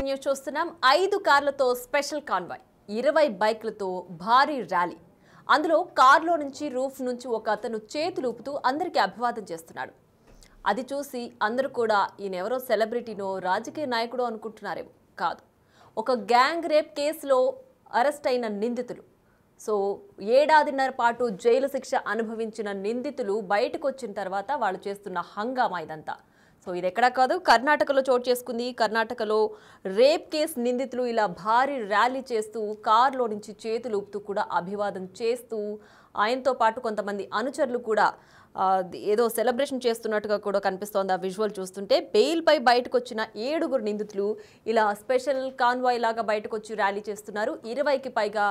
News చూస్తున్నాం. 5 కార్లతో special convoy, 20 బైక్లతో భారీ rally. అందులో కార్లో నుంచి రూఫ్ నుంచి ఒక అతను చేతులూపుతూ అందరికీ అభివాదం చేస్తున్నాడు. అది చూసి అందరూ కూడా ఈయనెవరో సెలబ్రిటీనో రాజకీయ నాయకుడో అనుకుంటున్నారేమో. కాదు, ఒక గ్యాంగ్ రేప్ కేసులో అరెస్ట్ అయిన నిందితులు. సో 7.5 పాటు జైలు శిక్ష అనుభవించిన నిందితులు బయటకు వచ్చిన తర్వాత వాళ్ళు చేస్తున్న హంగామా ఇదంతా. సో ఇది ఎక్కడా కాదు, కర్ణాటకలో చోటు చేసుకుంది. కర్ణాటకలో రేప్ కేసు నిందితులు ఇలా భారీ ర్యాలీ చేస్తూ కార్లో నుంచి చేతులు ఊపుతూ కూడా అభివాదం చేస్తూ, ఆయనతో పాటు కొంతమంది అనుచరులు కూడా ఏదో సెలబ్రేషన్ చేస్తున్నట్టుగా కూడా కనిపిస్తోంది. ఆ విజువల్ చూస్తుంటే బెయిల్పై బయటకు వచ్చిన 7 నిందితులు ఇలా స్పెషల్ కాన్వాయ్ లాగా బయటకు వచ్చి ర్యాలీ చేస్తున్నారు. 20కి పైగా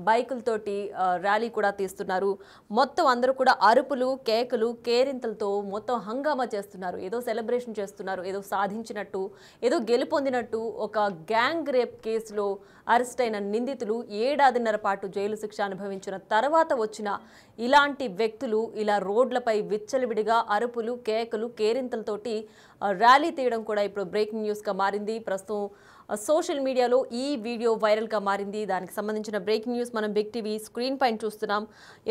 బైకులతోటి ర్యాలీ కూడా తీస్తున్నారు. మొత్తం అందరూ కూడా అరుపులు, కేకలు, కేరింతలతో మొత్తం హంగామా చేస్తున్నారు. ఏదో సెలబ్రేషన్ చేస్తున్నారు, ఏదో సాధించినట్టు, ఏదో గెలుపొందినట్టు. ఒక గ్యాంగ్ రేప్ కేసులో అరెస్ట్ అయిన నిందితులు 7.5 పాటు జైలు శిక్ష అనుభవించిన తర్వాత వచ్చిన ఇలాంటి వ్యక్తులు ఇలా రోడ్లపై విచ్చలవిడిగా అరుపులు, కేకలు, కేరింతలతోటి ర్యాలీ తీయడం కూడా ఇప్పుడు బ్రేకింగ్ న్యూస్గా మారింది. ప్రస్తుతం సోషల్ మీడియాలో ఈ వీడియో వైరల్గా మారింది. దానికి సంబంధించిన బ్రేకింగ్ న్యూస్ మనం బిగ్ టీవీ స్క్రీన్ పైన చూస్తున్నాం.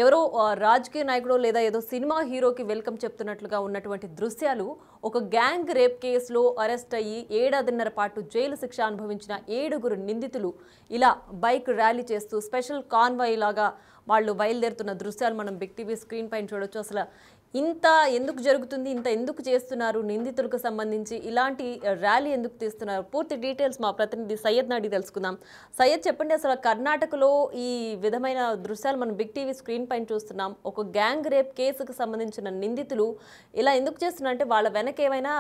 ఎవరో రాజకీయ నాయకుడో లేదా ఏదో సినిమా హీరోకి వెల్కమ్ చెప్తున్నట్లుగా ఉన్నటువంటి దృశ్యాలు. ఒక గ్యాంగ్ రేప్ కేసులో అరెస్ట్ అయ్యి 7.5 పాటు జైలు శిక్ష అనుభవించిన 7 నిందితులు ఇలా బైక్ ర్యాలీ చేస్తూ స్పెషల్ కాన్వాయ్ లాగా వాళ్ళు బయలుదేరుతున్న దృశ్యాలు మనం బిగ్ టీవీ స్క్రీన్ పైన చూడొచ్చు. అసలు ఇంత ఎందుకు జరుగుతుంది, ఇంత ఎందుకు చేస్తున్నారు, నిందితులకు సంబంధించి ఇలాంటి ర్యాలీ ఎందుకు తీస్తున్నారు, పూర్తి డీటెయిల్స్ మా ప్రతినిధి సయ్యద్ నాడి తెలుసుకుందాం. సయ్యద్, చెప్పండి, అసలు కర్ణాటకలో ఈ విధమైన దృశ్యాలు మనం బిగ్ టీవీ స్క్రీన్ పైన చూస్తున్నాం. ఒక గ్యాంగ్ రేప్ కేసుకు సంబంధించిన నిందితులు ఇలా ఎందుకు చేస్తున్నారు అంటే వాళ్ళ వెనక ఏమైనా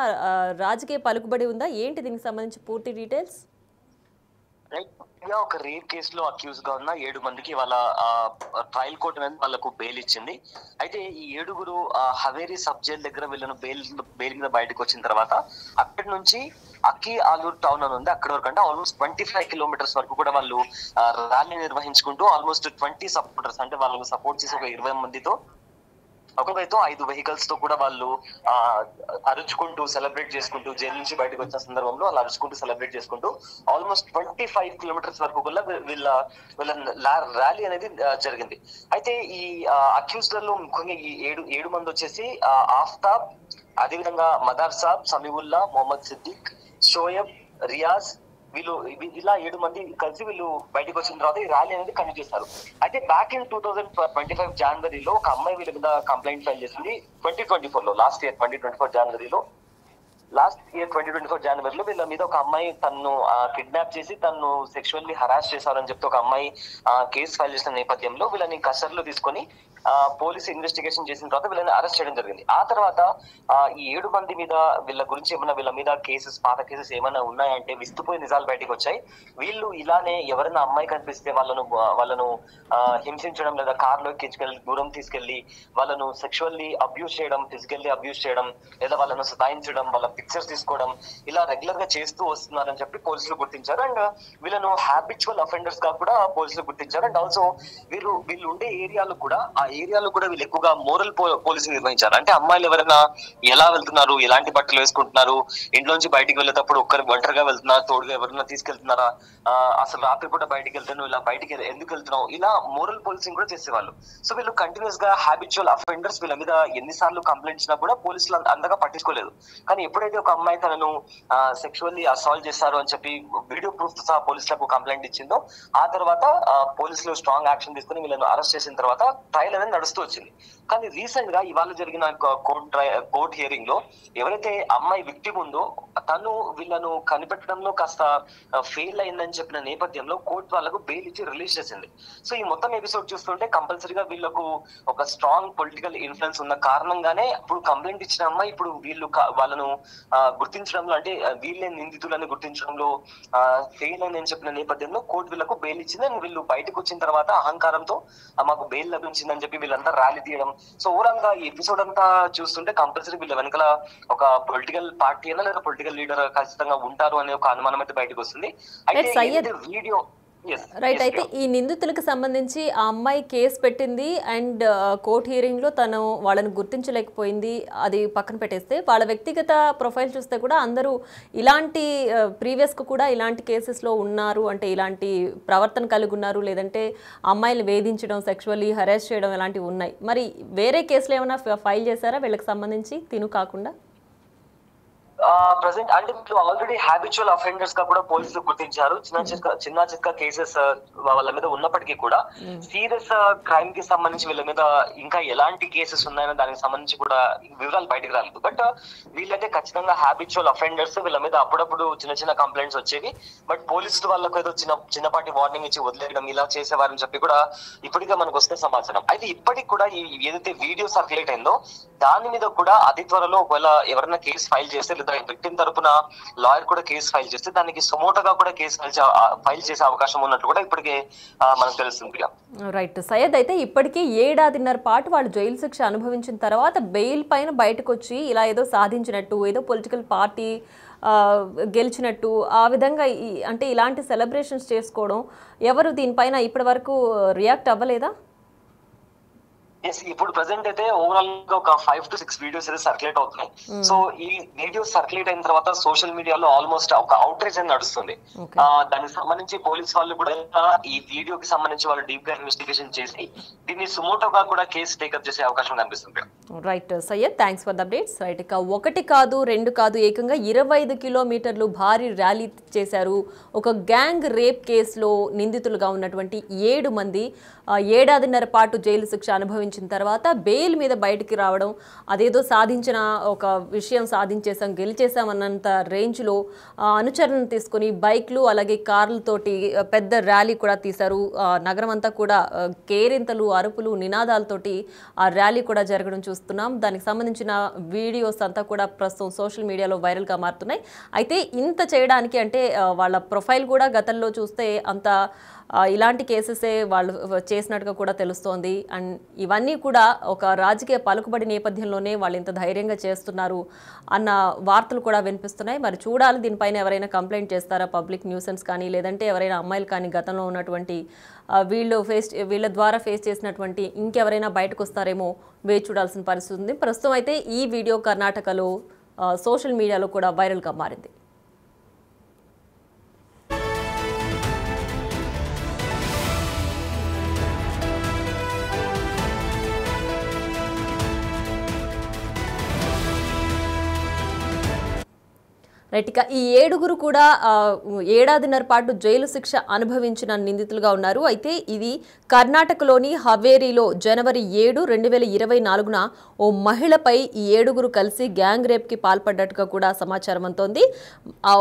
రాజకీయ పలుకుబడి ఉందా ఏంటి? దీనికి సంబంధించి పూర్తి డీటెయిల్స్. ఒక రేప్ కేసులో అక్యూజ్ గా ఉన్న 7 మందికి వాళ్ళ ట్రయల్ కోర్టు అనేది వాళ్ళకు బెయిల్ ఇచ్చింది. అయితే ఈ 7 హవేరీ సబ్ జైల్ దగ్గర వీళ్ళను బెయిల్ మీద బయటకు వచ్చిన తర్వాత అక్కడి నుంచి అక్కి ఆలూరు టౌన్ అని ఉంది, అక్కడ వరకు అంటే ఆల్మోస్ట్ 25 కిలోమీటర్స్ వరకు కూడా వాళ్ళు ర్యాలీ నిర్వహించుకుంటూ ఆల్మోస్ట్ 20 సపోర్టర్స్ అంటే వాళ్ళకు సపోర్ట్ చేసి ఒక 20 మందితో ఒకవైపు 5 వెహికల్స్ తో కూడా వాళ్ళు అరుచుకుంటూ సెలబ్రేట్ చేసుకుంటూ జైలు నుంచి బయటకు వచ్చిన సందర్భంలో వాళ్ళు అరుచుకుంటూ సెలబ్రేట్ చేసుకుంటూ ఆల్మోస్ట్ 25 కిలోమీటర్స్ వరకు కూడా వీళ్ళ ర్యాలీ అనేది జరిగింది. అయితే ఈ అక్యూజ్లలో ముఖ్యంగా ఈ 7 మంది వచ్చేసి ఆఫ్తాబ్, అదేవిధంగా మదార్ సాబ్, సమీవుల్లా, మొహమ్మద్ సిద్దిక్, షోయబ్, రియాజ్, వీళ్ళు ఇలా 7 మంది కలిసి వీళ్ళు బయటకు వచ్చిన తర్వాత ఈ ర్యాలీ అనేది కంటిన్యూ చేస్తారు. అయితే బ్యాక్ ఇన్ 2025 జనవరిలో ఒక అమ్మాయి వీళ్ళ మీద కంప్లైంట్ ఫైల్ చేసింది. 2024 లాస్ట్ ఇయర్ 2024 జనవరిలో వీళ్ళ మీద ఒక అమ్మాయి తను కిడ్నాప్ చేసి తను సెక్షువల్లీ హరాస్ చేశారని చెప్తే ఒక అమ్మాయి కేసు ఫైల్ చేసిన నేపథ్యంలో వీళ్ళని కస్టడీలో తీసుకొని పోలీసు ఇన్వెస్టిగేషన్ చేసిన తర్వాత వీళ్ళని అరెస్ట్ చేయడం జరిగింది. ఆ తర్వాత ఈ 7 మంది మీద వీళ్ళ గురించి ఏమైనా వీళ్ళ మీద పాత కేసెస్ ఏమైనా ఉన్నాయంటే విస్తుపోయి నిజాలు బయటకు వచ్చాయి. వీళ్ళు ఇలానే ఎవరైనా అమ్మాయి కనిపిస్తే వాళ్ళను హింసించడం లేదా కార్లో ఎక్కించుకెళ్ళి దూరం తీసుకెళ్లి వాళ్ళను సెక్షువల్లీ అబ్యూస్ చేయడం, ఫిజికల్లీ అబ్యూస్ చేయడం, లేదా వాళ్ళను సతాయించడం, వాళ్ళ పిక్చర్స్ తీసుకోవడం ఇలా రెగ్యులర్ గా చేస్తూ వస్తున్నారని చెప్పి పోలీసులు గుర్తించారు. అండ్ వీళ్ళను హ్యాబిచువల్ అఫెండర్స్ గా కూడా పోలీసులు గుర్తించారు. అండ్ ఆల్సో వీళ్ళు ఉండే ఏరియాలో కూడా వీళ్ళు ఎక్కువగా మోరల్ పోలీసింగ్ నిర్వహించారు. అంటే అమ్మాయిలు ఎవరైనా ఎలా వెళ్తున్నారు, ఎలాంటి బట్టలు వేసుకుంటున్నారు, ఇంట్లోంచి బయటికి వెళ్ళేటప్పుడు ఒంటరిగా వెళ్తున్నారు, తోడుగా ఎవరైనా తీసుకెళ్తున్నారా, అసలు రాత్రిపూట బయటికి వెళ్తాను, ఇలా బయటికి ఎందుకు వెళ్తున్నావు, ఇలా మోరల్ పోలీసింగ్ కూడా చేసేవాళ్ళు. సో వీళ్ళు కంటిన్యూస్ గా హ్యాబిచువల్ అఫెండర్స్. వీళ్ళ మీద ఎన్నిసార్లు కంప్లైంట్ ఇచ్చినా కూడా పోలీసులు అంతగా పట్టించుకోలేదు. కానీ ఎప్పుడైతే ఒక అమ్మాయి తనను సెక్షువల్లీ అసాల్ట్ చేశారు అని చెప్పి వీడియో ప్రూఫ్ తో సహా పోలీసులకు కంప్లైంట్ ఇచ్చిందో ఆ తర్వాత పోలీసులు స్ట్రాంగ్ యాక్షన్ తీసుకుని వీళ్ళను అరెస్ట్ చేసిన తర్వాత ట్రయల్ అనేది నడుస్తూ వచ్చింది. కానీ రీసెంట్ గా ఇవాళ జరిగిన కోర్ట్ హియరింగ్ లో ఎవరైతే అమ్మాయి విక్టిమ్ ఉందో తను వీళ్ళను కనిపెట్టడంలో కాస్త ఫెయిల్ అయిందని చెప్పిన నేపథ్యంలో కోర్టు వాళ్ళకు బెయిల్ ఇచ్చి రిలీజ్ చేసింది. సో ఈ మొత్తం ఎపిసోడ్ చూస్తుంటే కంపల్సరీగా వీళ్ళకు ఒక స్ట్రాంగ్ పొలిటికల్ ఇన్ఫ్లుయెన్స్ ఉన్న కారణంగానే ఇప్పుడు కంప్లైంట్ ఇచ్చిన అమ్మాయి ఇప్పుడు వాళ్ళను గుర్తించడంలో అంటే వీళ్ళే నిందితులని గుర్తించడంలో ఫెయిల్ అయిందని చెప్పిన నేపథ్యంలో కోర్టు వీళ్ళకు బెయిల్ ఇచ్చింది. అండ్ వీళ్ళు బయటకు వచ్చిన తర్వాత అహంకారంతో మాకు బెయిల్ లభించిందని చెప్పి వీళ్ళంతా ర్యాలీ తీయడం. సో ఓవరాల్ గా ఈ ఎపిసోడ్ అంతా చూస్తుంటే కంపల్సరీ వీళ్ళ వెనకాల ఒక పొలిటికల్ పార్టీ అయినా లేదా పొలిటికల్ లీడర్ ఖచ్చితంగా ఉంటారు అనే ఒక అనుమానం అయితే బయటకు వస్తుంది. అయితే వీడియో రైట్. అయితే ఈ నిందితులకు సంబంధించి ఆ అమ్మాయి కేసు పెట్టింది అండ్ కోర్ట్ హియరింగ్ లో తను వాళ్ళని గుర్తించలేకపోయింది, అది పక్కన పెట్టేస్తే వాళ్ళ వ్యక్తిగత ప్రొఫైల్ చూస్తే కూడా అందరూ ఇలాంటి ప్రీవియస్ కు కూడా ఇలాంటి కేసెస్ లో ఉన్నారు, అంటే ఇలాంటి ప్రవర్తన కలిగి ఉన్నారు, లేదంటే అమ్మాయిలు వేధించడం, సెక్షువల్లీ హెరాస్ చేయడం ఇలాంటివి ఉన్నాయి. మరి వేరే కేసులు ఏమైనా ఫైల్ చేశారా వీళ్ళకి సంబంధించి తిను కాకుండా? ప్రెసెంట్ అంటే వీళ్ళు ఆల్రెడీ హ్యాబిచువల్ అఫెండర్స్ గా కూడా పోలీసులు గుర్తించారు. చిన్న చిన్న కేసెస్ వాళ్ళ మీద ఉన్నప్పటికీ కూడా సీరియస్ క్రైమ్ కి సంబంధించి వీళ్ళ మీద ఇంకా ఎలాంటి కేసెస్ ఉన్నాయని దానికి సంబంధించి కూడా వివరాలు బయటకు రాలేదు. బట్ వీళ్ళైతే ఖచ్చితంగా హ్యాబిచువల్ అఫెండర్స్. వీళ్ళ మీద అప్పుడప్పుడు చిన్న చిన్న కంప్లైంట్స్ వచ్చేవి, బట్ పోలీసులు వాళ్ళకు ఏదో చిన్నపాటి వార్నింగ్ ఇచ్చి వదిలేయడం ఇలా చేసేవారని చెప్పి కూడా ఇప్పటికే మనకు వస్తే సమాచారం. అయితే ఇప్పటికి కూడా ఏదైతే వీడియో సర్క్యులేట్ అయిందో దాని మీద కూడా అతి త్వరలో ఒకవేళ ఎవరైనా కేసు ఫైల్ చేస్తే లేదా విక్టిమ్ తరపున లాయర్ కూడా కేసు ఫైల్ చేస్తే దానికి సుమోటోగా కూడా కేసు ఫైల్ చేసే అవకాశం ఉన్నట్టు కూడా ఇప్పటికే మనకు తెలుస్తుంది. రైట్ సయ్యద్, అయితే ఇప్పటికీ 1.5 ఏళ్ల పాటు వాళ్ళు జైలు శిక్ష అనుభవించిన తర్వాత బెయిల్ పైన బయటకు వచ్చి ఇలా ఏదో సాధించినట్టు, ఏదో పొలిటికల్ పార్టీ గెలిచినట్టు ఆ విధంగా అంటే ఇలాంటి సెలబ్రేషన్స్ చేసుకోవడం, ఎవరు దీనిపైన ఇప్పటి వరకు రియాక్ట్ అవ్వలేదా? ఇప్పుడు ప్రెసెంట్ అయితే ఓవరాల్ గా ఒక 5 to 6 వీడియోస్ అయితే సర్క్యులేట్ అవుతున్నాయి. సో ఈ వీడియోస్ సర్క్యులేట్ అయిన తర్వాత సోషల్ మీడియాలో ఆల్మోస్ట్ ఒక అవుట్రేజ్ అని నడుస్తుంది. దానికి సంబంధించి పోలీస్ వాళ్ళు కూడా ఈ వీడియోకి సంబంధించి వాళ్ళు డీప్ గా ఇన్వెస్టిగేషన్ చేసి దీన్ని సుమోటోగా కూడా కేసు టేకప్ చేసే అవకాశం కనిపిస్తుంది. Right Syed, thanks for the updates. Right, ఇక 1 కాదు 2 కాదు ఏకంగా 25 కిలోమీటర్లు భారీ ర్యాలీ చేశారు. ఒక గ్యాంగ్ రేప్ కేసులో నిందితులుగా ఉన్నటువంటి 7 మంది 7.5 పాటు జైలు శిక్ష అనుభవించిన తర్వాత బెయిల్ మీద బయటికి రావడం, అదేదో సాధించిన ఒక విషయం సాధించేసాం గెలిచేసాం అన్నంత రేంజ్లో అనుచరణ తీసుకుని బైక్లు అలాగే కార్లతోటి పెద్ద ర్యాలీ కూడా తీశారు. నగరం అంతా కూడా కేరింతలు, అరుపులు, నినాదాలతోటి ఆ ర్యాలీ కూడా జరగడం చూస్తున్నాం. దానికి సంబంధించిన వీడియోస్ అంతా కూడా ప్రస్తుతం సోషల్ మీడియాలో వైరల్గా మారుతున్నాయి. అయితే ఇంత చేయడానికి అంటే వాళ్ళ ప్రొఫైల్ కూడా గతంలో చూస్తే అంత ఇలాంటి కేసెసే వాళ్ళు చేసినట్టుగా కూడా తెలుస్తోంది. అండ్ ఇవన్నీ కూడా ఒక రాజకీయ పలుకుబడి నేపథ్యంలోనే వాళ్ళు ఇంత ధైర్యంగా చేస్తున్నారు అన్న వార్తలు కూడా వినిపిస్తున్నాయి. మరి చూడాలి దీనిపైన ఎవరైనా కంప్లైంట్ చేస్తారా, పబ్లిక్ న్యూసెన్స్ కానీ లేదంటే ఎవరైనా అమ్మాయిలు కానీ గతంలో ఉన్నటువంటి వీళ్ళ ద్వారా ఫేస్ చేసినటువంటి ఇంకెవరైనా బయటకు వస్తారేమో వేచి చూడాల్సిన పరిస్థితి ఉంది. ప్రస్తుతం అయితే ఈ వీడియో కర్ణాటకలో సోషల్ మీడియాలో కూడా వైరల్గా మారింది. రైట్, ఇక ఈ 7 కూడా 7.5 పాటు జైలు శిక్ష అనుభవించిన నిందితులుగా ఉన్నారు. అయితే ఇది కర్ణాటకలోని హవేరీలో జనవరి 7, 2024 ఓ మహిళపై ఈ 7 కలిసి గ్యాంగ్ రేప్కి పాల్పడ్డట్టుగా కూడా సమాచారం అంతోంది.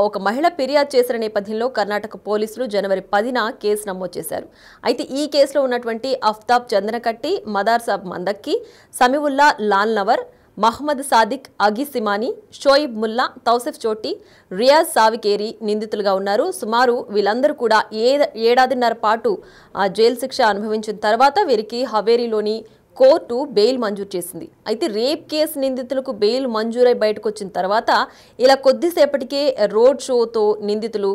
ఒక మహిళ ఫిర్యాదు చేసిన నేపథ్యంలో కర్ణాటక పోలీసులు జనవరి 10న కేసు నమోదు చేశారు. అయితే ఈ కేసులో ఉన్నటువంటి అఫ్తాబ్ చంద్రకట్టి, మదార్ సాబ్ మందక్కి, సమీవుల్లా లాల్నవర్, మహమ్మద్ సాదిక్ అగిసిమాని, షోయిబ్ ముల్లా, తౌసిఫ్ చోటి, రియాజ్ సావికేరి నిందితులుగా ఉన్నారు. సుమారు వీళ్ళందరూ కూడా 7.5 పాటు జైలు శిక్ష అనుభవించిన తర్వాత వీరికి హవేరీలోని కోర్టు బెయిల్ మంజూరు చేసింది. అయితే రేప్ కేసు నిందితులకు బెయిల్ మంజూరై బయటకు వచ్చిన తర్వాత ఇలా కొద్దిసేపటికే రోడ్ షోతో నిందితులు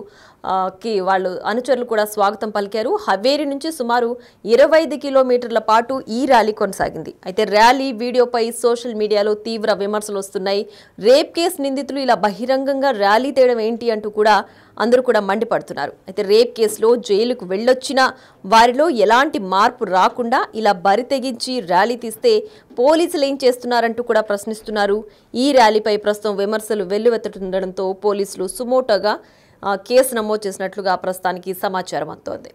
వాళ్ళు అనుచరులు కూడా స్వాగతం పలికారు. హవేరీ నుంచి సుమారు 25 కిలోమీటర్ల పాటు ఈ ర్యాలీ కొనసాగింది. అయితే ర్యాలీ వీడియోపై సోషల్ మీడియాలో తీవ్ర విమర్శలు వస్తున్నాయి. రేప్ కేసు నిందితులు ఇలా బహిరంగంగా ర్యాలీ తేయడం ఏంటి అంటూ కూడా అందరూ కూడా మండిపడుతున్నారు. అయితే రేప్ కేసులో జైలుకు వెళ్ళొచ్చిన వారిలో ఎలాంటి మార్పు రాకుండా ఇలా బరి తెగించి ర్యాలీ తీస్తే పోలీసులు ఏం చేస్తున్నారంటూ కూడా ప్రశ్నిస్తున్నారు. ఈ ర్యాలీపై ప్రస్తుతం విమర్శలు వెల్లువెత్తుతుండడంతో పోలీసులు సుమోటోగా కేసు నమోదు చేసినట్లుగా ప్రస్తుతానికి సమాచారం అందుతోంది.